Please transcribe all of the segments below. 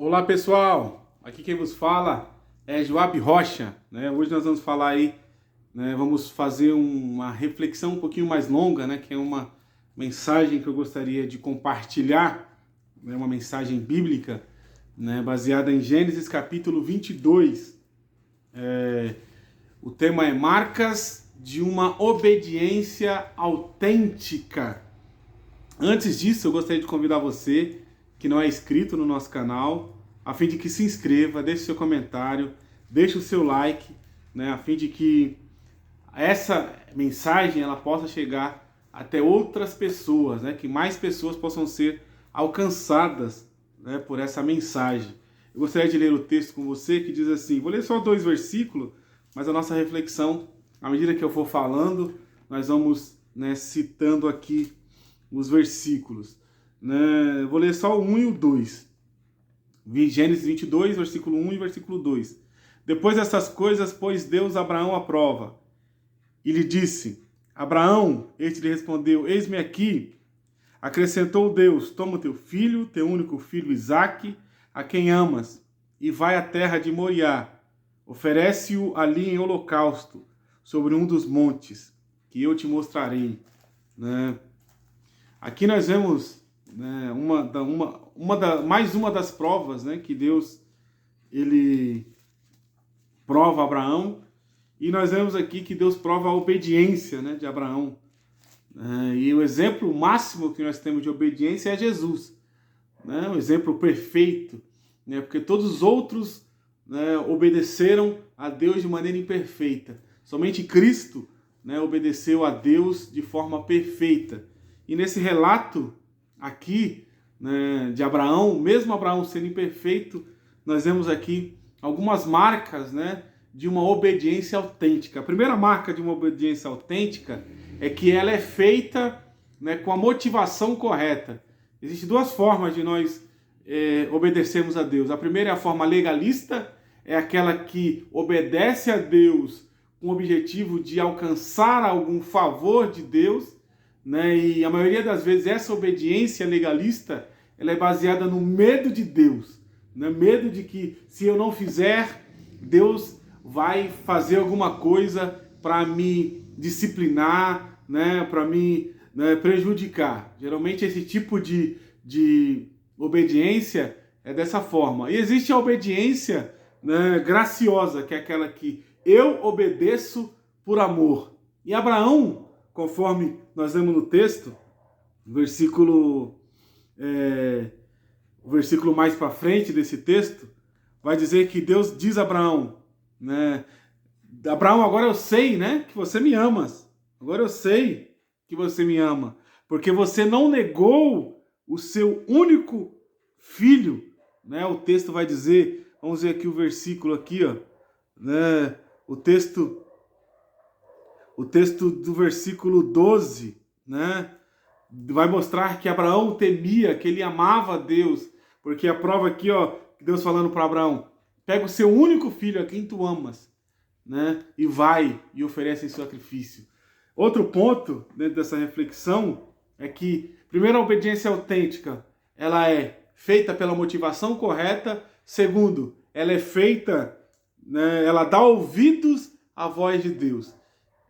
Olá pessoal, aqui quem vos fala é Joab Rocha, né? Hoje nós vamos falar aí, né? Vamos fazer uma reflexão um pouquinho mais longa, né? Que é uma mensagem que eu gostaria de compartilhar, né? Uma mensagem bíblica, né? Baseada em Gênesis capítulo 22. O tema é marcas de uma obediência autêntica. Antes disso, eu gostaria de convidar você que não é inscrito no nosso canal, a fim de que se inscreva, deixe seu comentário, deixe o seu like, né, a fim de que essa mensagem ela possa chegar até outras pessoas, né, que mais pessoas possam ser alcançadas, né, por essa mensagem. Eu gostaria de ler o texto com você que diz assim, vou ler só 2 versículos, mas a nossa reflexão, à medida que eu for falando, nós vamos, né, citando aqui os versículos. Vou ler só o 1 e o 2. Gênesis 22, versículo 1 e versículo 2. Depois dessas coisas, pôs Deus Abraão à prova. E lhe disse, Abraão, este lhe respondeu, eis-me aqui. Acrescentou Deus, toma o teu filho, teu único filho Isaque, a quem amas, e vai à terra de Moriá. Oferece-o ali em holocausto, sobre um dos montes, que eu te mostrarei. Aqui nós vemos, né, mais uma das provas, né, que Deus ele prova Abraão, e nós vemos aqui que Deus prova a obediência, né, de Abraão. E o exemplo máximo que nós temos de obediência é Jesus, né, um exemplo perfeito, né, porque todos os outros, né, obedeceram a Deus de maneira imperfeita. Somente Cristo, né, obedeceu a Deus de forma perfeita. E nesse relato aqui, né, de Abraão, mesmo Abraão sendo imperfeito, nós vemos aqui algumas marcas, né, de uma obediência autêntica. A primeira marca de uma obediência autêntica é que ela é feita, né, com a motivação correta. Existem 2 formas de nós obedecermos a Deus. A primeira é a forma legalista, é aquela que obedece a Deus com o objetivo de alcançar algum favor de Deus, né? E a maioria das vezes essa obediência legalista ela é baseada no medo de Deus, né? Medo de que se eu não fizer, Deus vai fazer alguma coisa para me disciplinar, né? Para me, né, prejudicar. Geralmente esse tipo de obediência é dessa forma. E existe a obediência, né, graciosa, que é aquela que eu obedeço por amor. E Abraão, conforme nós vemos no texto, o versículo mais para frente desse texto, vai dizer que Deus diz a Abraão, né? Abraão, agora eu sei, né, que você me amas. Agora eu sei que você me ama, porque você não negou o seu único filho, né? O texto vai dizer, vamos ver aqui o versículo aqui, ó, né? O texto do versículo 12, né, vai mostrar que Abraão temia, que ele amava a Deus, porque a prova aqui, ó, Deus falando para Abraão, pega o seu único filho, a quem tu amas, né, e vai e oferece em sacrifício. Outro ponto dentro dessa reflexão é que, primeiro, a obediência autêntica, ela é feita pela motivação correta. Segundo, ela é feita, né, ela dá ouvidos à voz de Deus.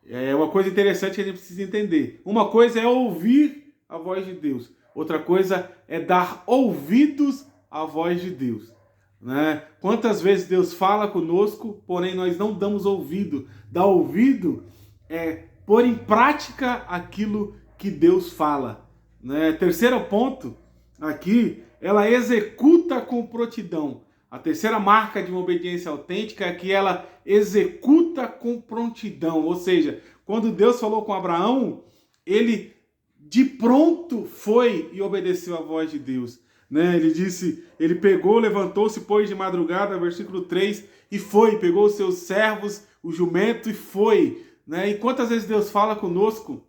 É uma coisa interessante que a gente precisa entender. Uma coisa é ouvir a voz de Deus. Outra coisa é dar ouvidos à voz de Deus, né? Quantas vezes Deus fala conosco, porém nós não damos ouvido. Dar ouvido é pôr em prática aquilo que Deus fala, né? Terceiro ponto aqui, ela executa com prontidão. A terceira marca de uma obediência autêntica é que ela executa com prontidão. Ou seja, quando Deus falou com Abraão, ele de pronto foi e obedeceu a voz de Deus, né? Ele disse, ele pegou, levantou-se, pôs de madrugada, versículo 3, e foi, pegou os seus servos, o jumento e foi, né? E quantas vezes Deus fala conosco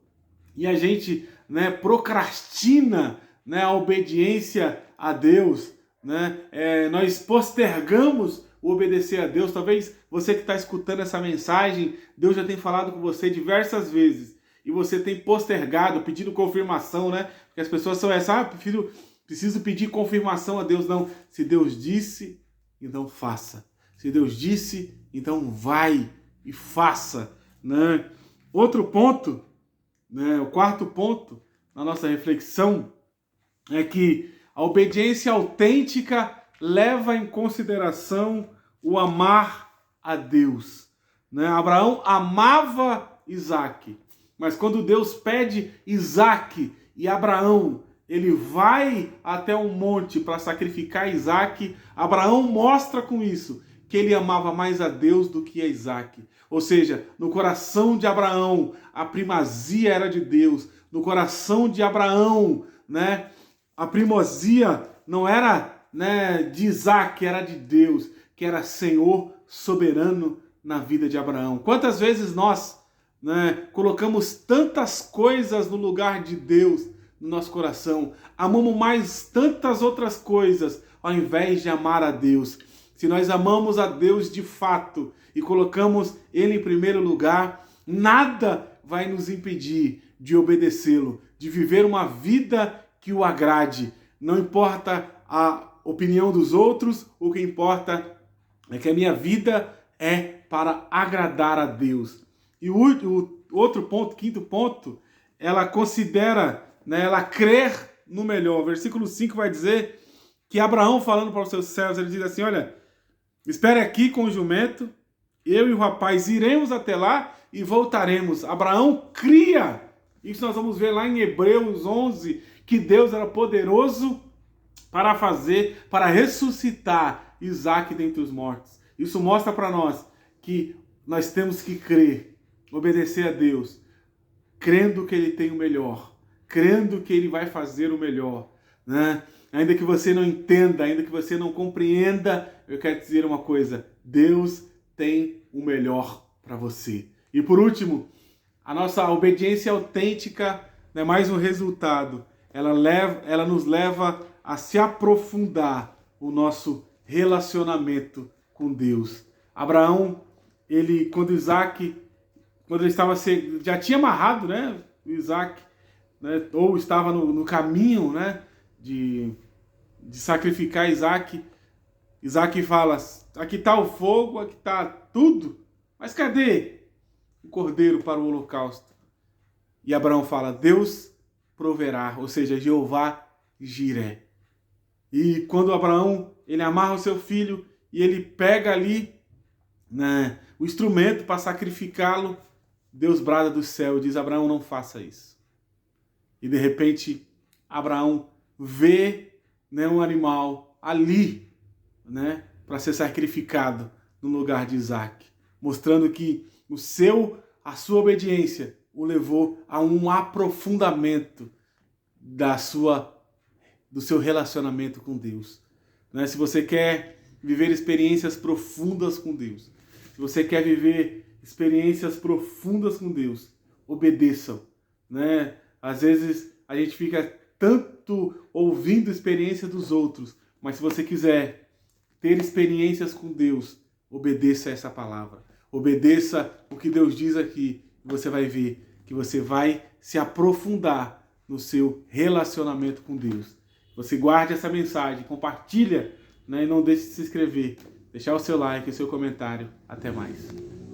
e a gente, né, procrastina, né, a obediência a Deus, né? Nós postergamos o obedecer a Deus. Talvez você que está escutando essa mensagem, Deus já tem falado com você diversas vezes e você tem postergado, pedindo confirmação, né? Porque as pessoas são essa, prefiro preciso pedir confirmação a Deus, não. Se Deus disse, então faça. Se Deus disse, então vai e faça, né? Outro ponto, né, o quarto ponto na nossa reflexão é que a obediência autêntica leva em consideração o amar a Deus, né? Abraão amava Isaque, mas quando Deus pede Isaque e Abraão, ele vai até um monte para sacrificar Isaque, Abraão mostra com isso que ele amava mais a Deus do que a Isaque. Ou seja, no coração de Abraão, a primazia era de Deus. No coração de Abraão, né, a primazia não era, né, de Isaque, era de Deus, que era Senhor soberano na vida de Abraão. Quantas vezes nós, né, colocamos tantas coisas no lugar de Deus no nosso coração, amamos mais tantas outras coisas ao invés de amar a Deus. Se nós amamos a Deus de fato e colocamos Ele em primeiro lugar, nada vai nos impedir de obedecê-lo, de viver uma vida que o agrade. Não importa a opinião dos outros, o que importa é que a minha vida é para agradar a Deus. E o outro ponto, quinto ponto, ela considera, né, ela crer no melhor. O versículo 5 vai dizer que Abraão, falando para os seus servos, ele diz assim, olha, espere aqui com o jumento, eu e o rapaz iremos até lá e voltaremos. Abraão cria. Isso nós vamos ver lá em Hebreus 11, que Deus era poderoso para fazer, para ressuscitar Isaque dentre os mortos. Isso mostra para nós que nós temos que crer, obedecer a Deus, crendo que Ele tem o melhor, crendo que Ele vai fazer o melhor, né? Ainda que você não entenda, ainda que você não compreenda, eu quero te dizer uma coisa, Deus tem o melhor para você. E por último, a nossa obediência autêntica não é mais um resultado, ela nos leva a se aprofundar o nosso relacionamento com Deus. Abraão, quando ele estava já tinha amarrado, né, o Isaque, né, ou estava no caminho, né, de sacrificar Isaque. Isaque fala, aqui está o fogo, aqui está tudo, mas cadê o cordeiro para o holocausto? E Abraão fala, Deus proverá, ou seja, Jeová Jiré. E quando Abraão, ele amarra o seu filho e ele pega ali, né, o instrumento para sacrificá-lo, Deus brada do céu e diz, Abraão, não faça isso. E de repente, Abraão vê, né, um animal ali, né, para ser sacrificado no lugar de Isaque, mostrando que a sua obediência o levou a um aprofundamento do seu relacionamento com Deus. Né? Se você quer viver experiências profundas com Deus, se você quer viver experiências profundas com Deus, obedeçam. Né? Às vezes a gente fica tanto ouvindo experiência dos outros, mas se você quiser ter experiências com Deus, obedeça essa palavra. Obedeça o que Deus diz aqui. Você vai ver que você vai se aprofundar no seu relacionamento com Deus. Você guarde essa mensagem, compartilha, né, e não deixe de se inscrever, deixar o seu like, o seu comentário. Até mais.